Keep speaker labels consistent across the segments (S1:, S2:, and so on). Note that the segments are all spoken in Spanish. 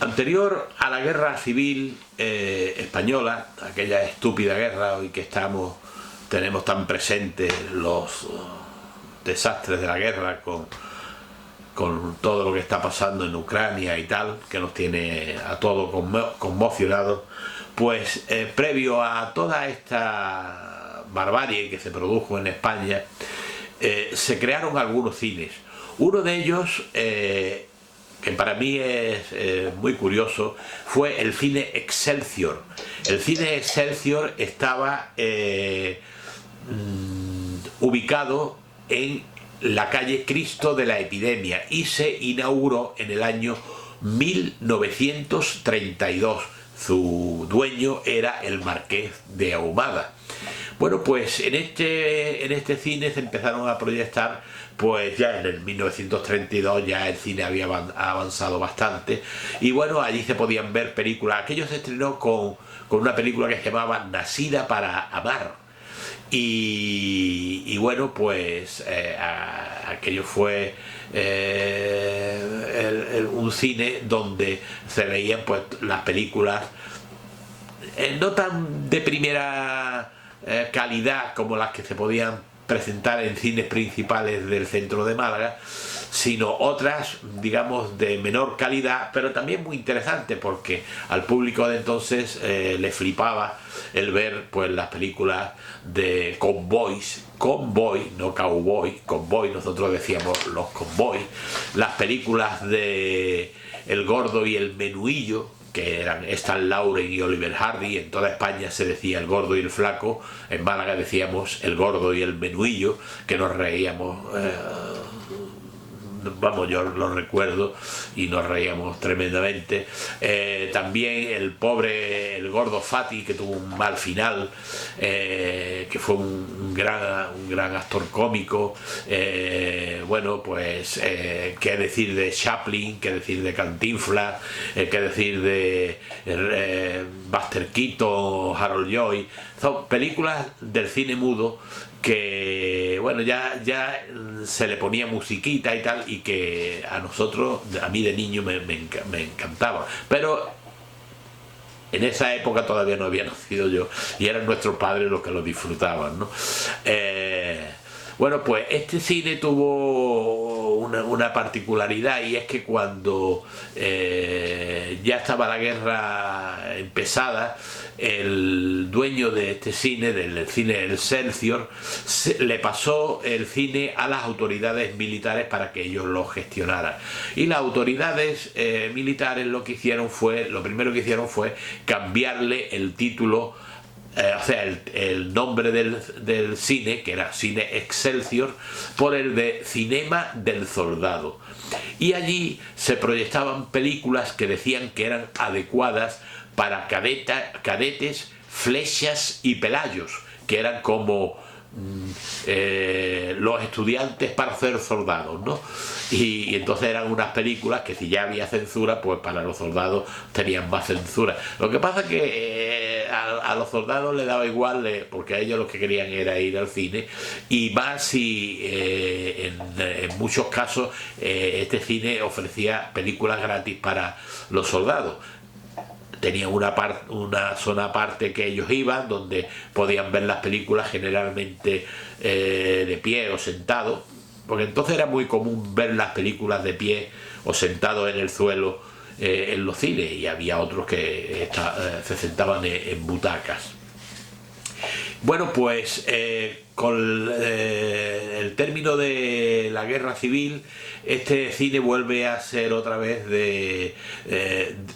S1: Anterior a la guerra civil española, aquella estúpida guerra hoy que tenemos tan presentes los desastres de la guerra con todo lo que está pasando en Ucrania y tal, que nos tiene a todos conmocionados, pues previo a toda esta barbarie que se produjo en España, se crearon algunos cines. Uno de ellos, que para mí es muy curioso, fue el cine Excelsior. El cine Excelsior estaba ubicado en la calle Cristo de la Epidemia y se inauguró en el año 1932. Su dueño era el Marqués de Ahumada. Bueno, pues en este cine se empezaron a proyectar, pues ya en el 1932 ya el cine había avanzado bastante, y bueno, allí se podían ver películas. Aquello se estrenó con una película que se llamaba Nacida para amar, y bueno, pues aquello fue un cine donde se veían pues las películas no tan de primera calidad como las que se podían presentar en cines principales del centro de Málaga, sino otras, digamos, de menor calidad, pero también muy interesante, porque al público de entonces le flipaba el ver pues las películas de convoys, convoy, no cowboy, convoy, nosotros decíamos los convoys, las películas de El Gordo y el Menuillo, que eran Stan Laurel y Oliver Hardy. En toda España se decía El Gordo y el Flaco, en Málaga decíamos El Gordo y el Menuillo, que nos reíamos, vamos, yo lo recuerdo y nos reíamos tremendamente. También el gordo Fati, que tuvo un mal final, que fue un gran actor cómico. Bueno, pues qué decir de Chaplin, qué decir de Cantinflas, qué decir de Buster Keaton, Harold Lloyd. Son películas del cine mudo que, bueno, ya se le ponía musiquita y tal, y que a nosotros, a mí de niño me encantaba, pero en esa época todavía no había nacido yo y eran nuestros padres los que lo disfrutaban, ¿no? Bueno, pues este cine tuvo una particularidad, y es que cuando ya estaba la guerra empezada, el dueño de este cine, del cine Excelsior, le pasó el cine a las autoridades militares para que ellos lo gestionaran. Y las autoridades militares lo primero que hicieron fue cambiarle el título, o sea, el nombre del cine, que era Cine Excelsior, por el de Cinema del Soldado. Y allí se proyectaban películas que decían que eran adecuadas para cadetes, flechas y pelayos, que eran como los estudiantes para ser soldados, ¿no? Y entonces eran unas películas que, si ya había censura, pues para los soldados tenían más censura. Lo que pasa es que a los soldados les daba igual, porque a ellos lo que querían era ir al cine, y más si en muchos casos este cine ofrecía películas gratis para los soldados. Tenían una zona aparte que ellos iban, donde podían ver las películas generalmente de pie o sentados, porque entonces era muy común ver las películas de pie o sentados en el suelo en los cines, y había otros que se sentaban en butacas. Bueno, pues con el término de la guerra civil, este cine vuelve a ser otra vez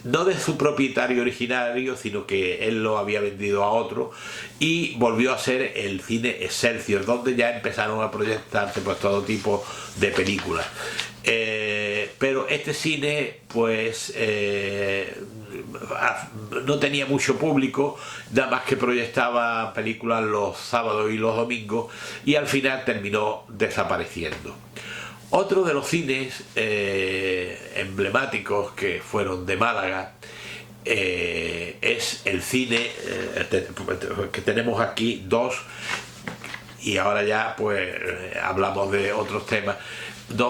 S1: no de su propietario originario, sino que él lo había vendido a otro, y volvió a ser el cine Excelsior, donde ya empezaron a proyectarse pues todo tipo de películas. Pero este cine pues no tenía mucho público, nada más que proyectaba películas los sábados y los domingos, y al final terminó desapareciendo. Otro de los cines emblemáticos que fueron de Málaga es el cine que tenemos aquí, dos, y ahora ya pues hablamos de otros temas.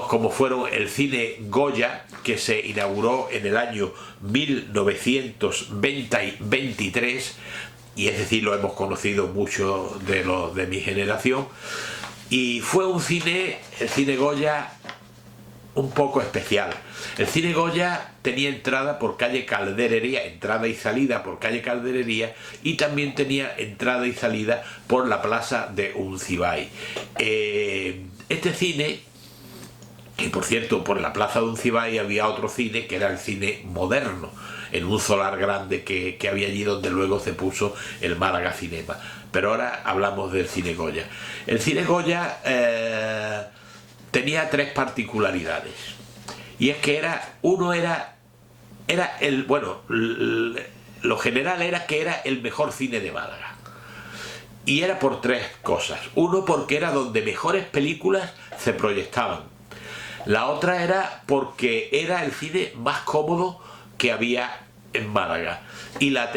S1: como fueron el cine Goya, que se inauguró en el año 1923, y es decir, lo hemos conocido mucho de los de mi generación, y fue un cine, el cine Goya, un poco especial. El cine Goya tenía entrada por calle Calderería, entrada y salida por calle Calderería, y también tenía entrada y salida por la plaza de Uncibay. Este cine, que por cierto, por la plaza de Uncibay había otro cine que era el cine moderno, en un solar grande que había allí, donde luego se puso el Málaga Cinema. Pero ahora hablamos del cine Goya. El cine Goya tenía tres particularidades, y es que lo general era que era el mejor cine de Málaga, y era por tres cosas. Uno, porque era donde mejores películas se proyectaban. La otra era porque era el cine más cómodo que había en Málaga, y la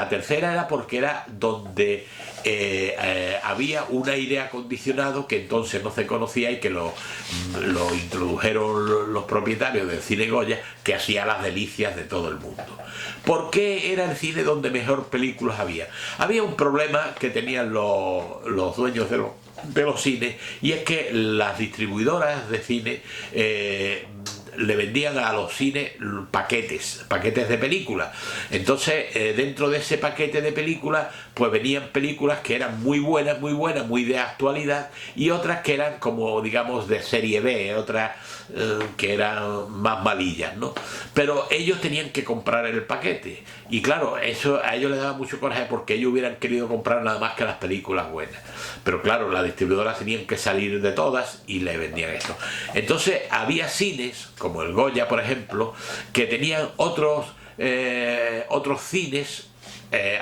S1: tercera era porque era donde había un aire acondicionado que entonces no se conocía, y que lo introdujeron los propietarios del cine Goya, que hacía las delicias de todo el mundo. ¿Por qué era el cine donde mejor películas había? Había un problema que tenían los dueños de los cines, y es que las distribuidoras de cine le vendían a los cines paquetes de películas. Entonces, dentro de ese paquete de películas, pues venían películas que eran muy buenas, muy de actualidad, y otras que eran como, digamos, de serie B, otras que eran más malillas, ¿no? Pero ellos tenían que comprar el paquete, y claro, eso a ellos les daba mucho coraje, porque ellos hubieran querido comprar nada más que las películas buenas. Pero claro, las distribuidoras tenían que salir de todas y le vendían esto. Entonces había cines, como el Goya, por ejemplo, que tenían otros cines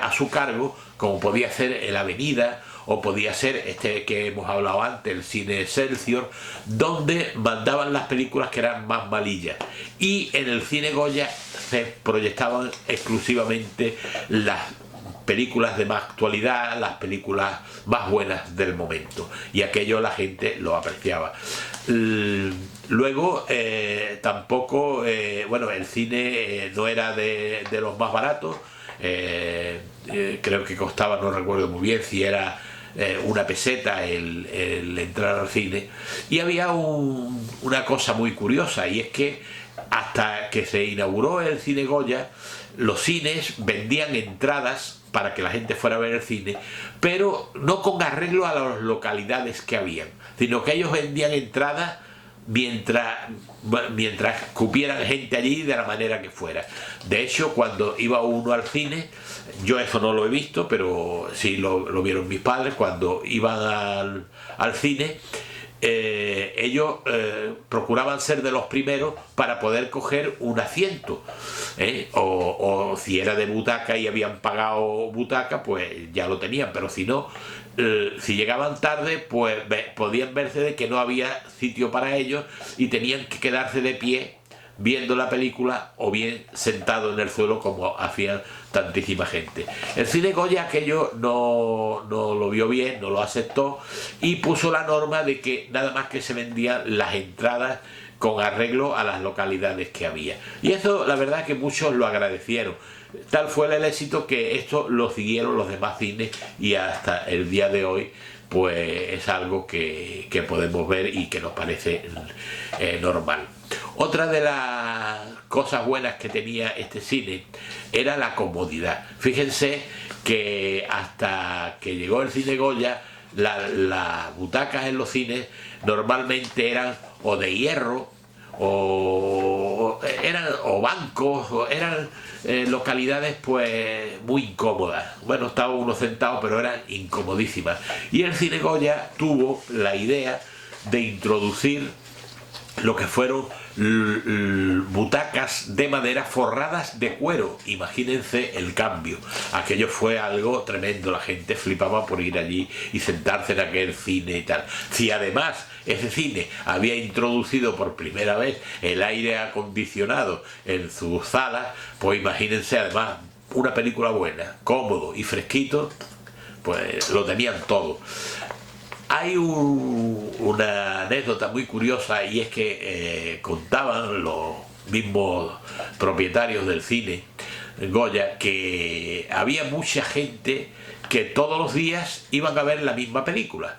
S1: a su cargo, como podía ser el Avenida, o podía ser este que hemos hablado antes, el cine Excelsior, donde mandaban las películas que eran más malillas. Y en el cine Goya se proyectaban exclusivamente las películas de más actualidad, las películas más buenas del momento, y aquello la gente lo apreciaba. Luego tampoco, el cine no era de los más baratos. Creo que costaba, no recuerdo muy bien si era una peseta el entrar al cine. Y había una cosa muy curiosa, y es que hasta que se inauguró el cine Goya, los cines vendían entradas para que la gente fuera a ver el cine, pero no con arreglo a las localidades que habían, sino que ellos vendían entradas mientras cupieran gente allí, de la manera que fuera. De hecho, cuando iba uno al cine, yo eso no lo he visto, pero sí lo vieron mis padres, cuando iban al cine, ellos procuraban ser de los primeros para poder coger un asiento, o si era de butaca y habían pagado butaca, pues ya lo tenían, pero si no, si llegaban tarde, pues podían verse de que no había sitio para ellos, y tenían que quedarse de pie viendo la película, o bien sentado en el suelo, como hacían tantísima gente. El cine Goya aquello no lo vio bien, no lo aceptó, y puso la norma de que nada más que se vendían las entradas con arreglo a las localidades que había. Y eso, la verdad, que muchos lo agradecieron. Tal fue el éxito que esto lo siguieron los demás cines, y hasta el día de hoy pues es algo que podemos ver y que nos parece normal. Otra de las cosas buenas que tenía este cine era la comodidad. Fíjense que hasta que llegó el cine Goya, las butacas en los cines normalmente eran o de hierro, o bancos, o eran localidades pues muy incómodas. Bueno, estaba uno sentado, pero eran incomodísimas. Y el cine Goya tuvo la idea de introducir lo que fueron butacas de madera forradas de cuero. Imagínense el cambio. Aquello fue algo tremendo. La gente flipaba por ir allí y sentarse en aquel cine y tal. Si además ese cine había introducido por primera vez el aire acondicionado en sus salas, pues imagínense, además, una película buena, cómodo y fresquito, pues lo tenían todo. Hay una anécdota muy curiosa, y es que contaban los mismos propietarios del cine Goya que había mucha gente que todos los días iban a ver la misma película.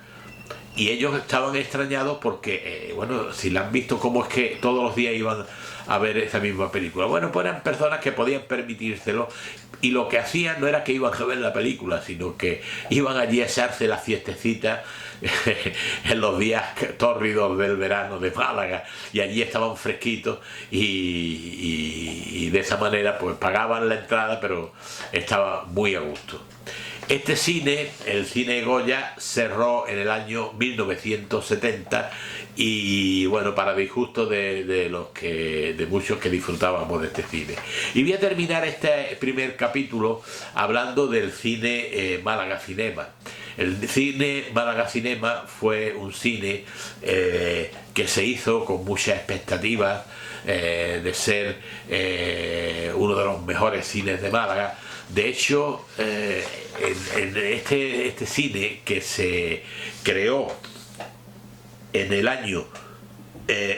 S1: Y ellos estaban extrañados porque, bueno, si la han visto, ¿cómo es que todos los días iban a ver esa misma película? Bueno, pues eran personas que podían permitírselo, y lo que hacían no era que iban a ver la película, sino que iban allí a echarse la fiestecita en los días tórridos del verano de Málaga, y allí estaban fresquitos, y de esa manera pues pagaban la entrada, pero estaba muy a gusto. Este cine, el cine Goya, cerró en el año 1970, y bueno, para disgusto de muchos que disfrutábamos de este cine. Y voy a terminar este primer capítulo hablando del cine Málaga Cinema. El cine Málaga Cinema fue un cine que se hizo con mucha expectativa de ser uno de los mejores cines de Málaga. De hecho, en este cine, que se creó en el año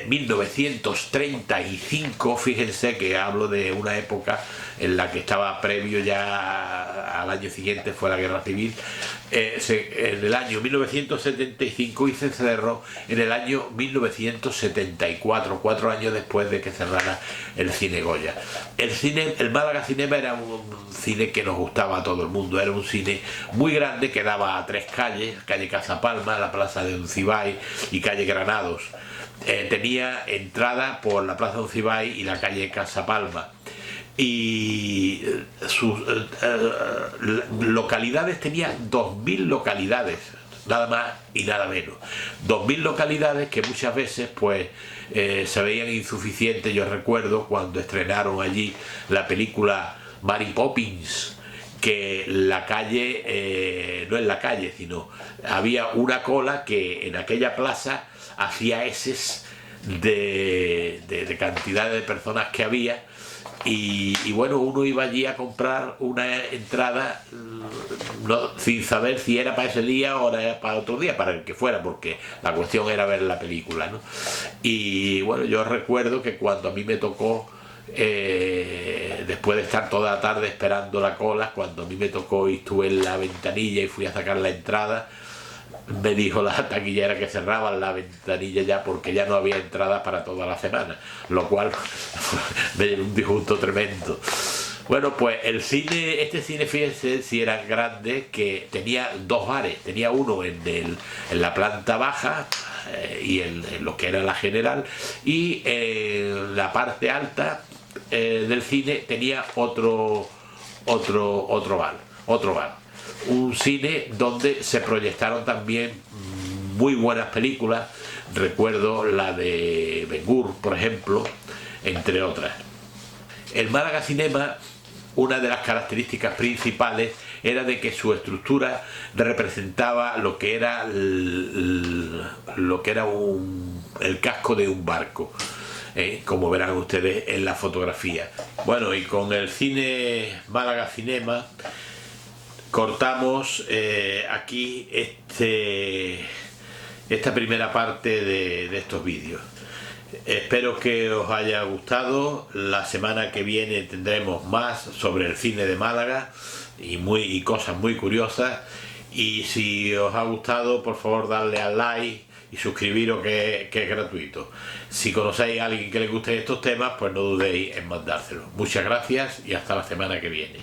S1: 1935, fíjense que hablo de una época en la que estaba previo ya al año siguiente, fue la Guerra Civil, en el año 1975, y se cerró en el año 1974, 4 años después de que cerrara el cine Goya. El Málaga Cinema era un cine que nos gustaba a todo el mundo, era un cine muy grande que daba a 3 calles, calle Casapalma, la plaza de Uncibay y calle Granados. Tenía entrada por la plaza de Uncibay y la calle Casapalma, y sus localidades, tenía 2000 localidades, nada más y nada menos. 2000 localidades que muchas veces pues se veían insuficientes. Yo recuerdo cuando estrenaron allí la película Mary Poppins, que la calle, no en la calle, sino había una cola que en aquella plaza hacía eses de cantidad de personas que había, y bueno, uno iba allí a comprar una entrada sin saber si era para ese día o era para otro día, para el que fuera, porque la cuestión era ver la película, ¿no? Y bueno, yo recuerdo que cuando a mí me tocó, después de estar toda la tarde esperando la cola, cuando a mí me tocó y estuve en la ventanilla y fui a sacar la entrada, me dijo la taquillera que cerraban la ventanilla ya porque ya no había entradas para toda la semana, lo cual me dio un disgusto tremendo. Bueno, pues este cine, fíjense si era grande, que tenía 2 bares. Tenía uno en la planta baja, y en lo que era la general, y en la parte alta del cine tenía otro bar. Un cine donde se proyectaron también muy buenas películas. Recuerdo la de Ben-Hur, por ejemplo, entre otras. El Málaga Cinema, una de las características principales era de que su estructura representaba lo que era el casco de un barco, como verán ustedes en la fotografía. Bueno, y con el cine Málaga Cinema cortamos aquí esta primera parte de estos vídeos. Espero que os haya gustado. La semana que viene tendremos más sobre el cine de Málaga y cosas muy curiosas. Y si os ha gustado, por favor darle al like y suscribiros, que es gratuito. Si conocéis a alguien que le guste estos temas, pues no dudéis en mandárselo. Muchas gracias y hasta la semana que viene.